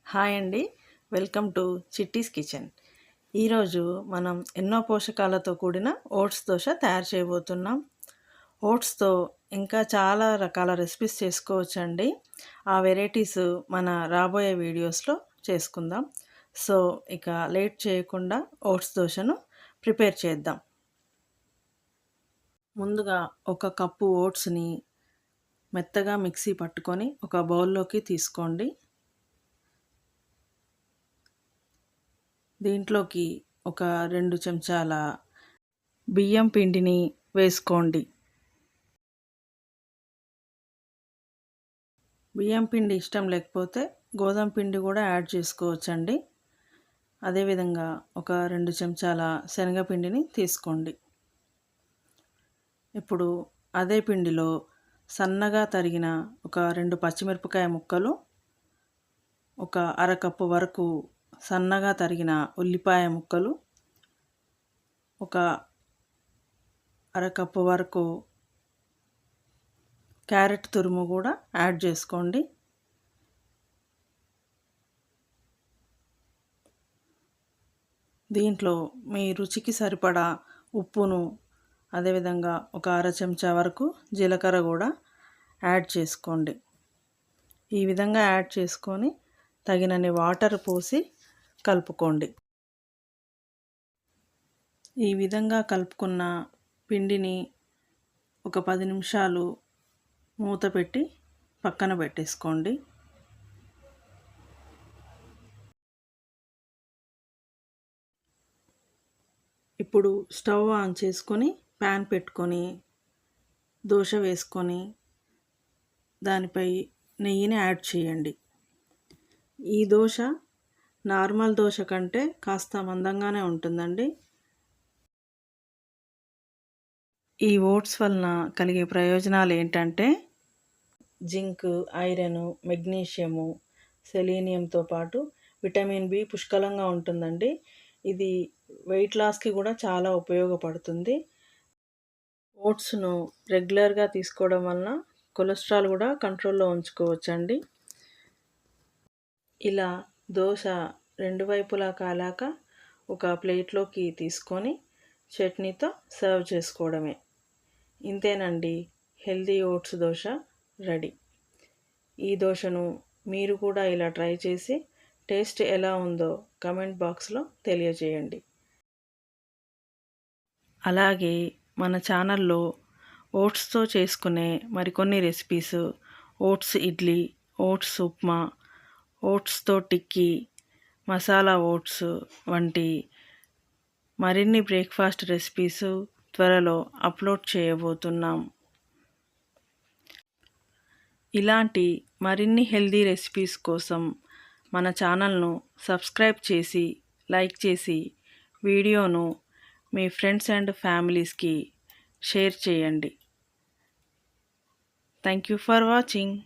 Hi అండి. Welcome to చిట్టీస్ kitchen. ఈరోజు మనం ఎన్నో పోషకాలతో కూడిన ఓట్స్ దోశ తయారు చేయబోతున్నాం. ఓట్స్‌తో ఇంకా చాలా రకాల రెసిపీస్ చేసుకోవచ్చండి. ఆ వెరైటీస్ మన రాబోయే వీడియోస్‌లో చేసుకుందాం. సో, ఇక లేట్ చేయకుండా ఓట్స్ దోశను ప్రిపేర్ చేద్దాం. ముందుగా ఒక కప్పు ఓట్స్‌ని మెత్తగా మిక్సీ పట్టుకొని ఒక బౌల్‌లోకి తీసుకోండి. దీంట్లోకి ఒక 2 చెంచాల బియ్యం పిండిని వేసుకోండి. బియ్యం పిండి ఇష్టం లేకపోతే గోధుమ పిండి కూడా యాడ్ చేసుకోవచ్చండి. అదేవిధంగా ఒక 2 చెంచాల శనగపిండిని తీసుకోండి. ఇప్పుడు అదే పిండిలో సన్నగా తరిగిన ఒక 2 పచ్చిమిరపకాయ ముక్కలు, ఒక అరకప్పు వరకు సన్నగా తరిగిన ఉల్లిపాయ ముక్కలు, ఒక అరకప్పు వరకు క్యారెట్ తురుము కూడా యాడ్ చేసుకోండి. దీంట్లో మీ రుచికి సరిపడా ఉప్పును, అదేవిధంగా ఒక అర చెంచా వరకు జీలకర్ర కూడా యాడ్ చేసుకోండి. ఈ విధంగా యాడ్ చేసుకొని తగినన్ని వాటర్ పోసి కలుపుకోండి. ఈ విధంగా కలుపుకున్న పిండిని ఒక 10 నిమిషాలు మూత పెట్టి పక్కన పెట్టేసుకోండి. ఇప్పుడు స్టవ్ ఆన్ చేసుకొని ప్యాన్ పెట్టుకొని దోశ వేసుకొని దానిపై నెయ్యిని యాడ్ చేయండి. ఈ దోశ నార్మల్ దోశ కంటే కాస్త మందంగానే ఉంటుందండి. ఈ ఓట్స్ వలన కలిగే ప్రయోజనాలు ఏంటంటే జింక్, ఐరన్, మెగ్నీషియము, సెలీనియంతో పాటు విటమిన్ బి పుష్కలంగా ఉంటుందండి. ఇది వెయిట్ లాస్‌కి కూడా చాలా ఉపయోగపడుతుంది. ఓట్స్‌ను రెగ్యులర్‌గా తీసుకోవడం వలన కొలెస్ట్రాల్ కూడా కంట్రోల్‌లో ఉంచుకోవచ్చండి. ఇలా దోశ 2 వైపులా కాలాక ఒక ప్లేట్లోకి తీసుకొని చట్నీతో సర్వ్ చేసుకోవడమే. ఇంతేనండి, హెల్తీ ఓట్స్ దోశ రెడీ. ఈ దోశను మీరు కూడా ఇలా ట్రై చేసి టేస్ట్ ఎలా ఉందో కమెంట్ బాక్స్లో తెలియజేయండి. అలాగే మన ఛానల్లో ఓట్స్తో చేసుకునే మరికొన్ని recipes, oats idli, oats upma, ఓట్స్తో టిక్కీ, మసాలా ఓట్స్ వంటి మరిన్ని బ్రేక్ఫాస్ట్ రెసిపీస్ త్వరలో అప్లోడ్ చేయబోతున్నాం. ఇలాంటి మరిన్ని హెల్దీ రెసిపీస్ కోసం మన ఛానల్ను సబ్స్క్రైబ్ చేసి, లైక్ చేసి, వీడియోను మీ ఫ్రెండ్స్ అండ్ ఫ్యామిలీస్కి షేర్ చేయండి. Thank you for watching.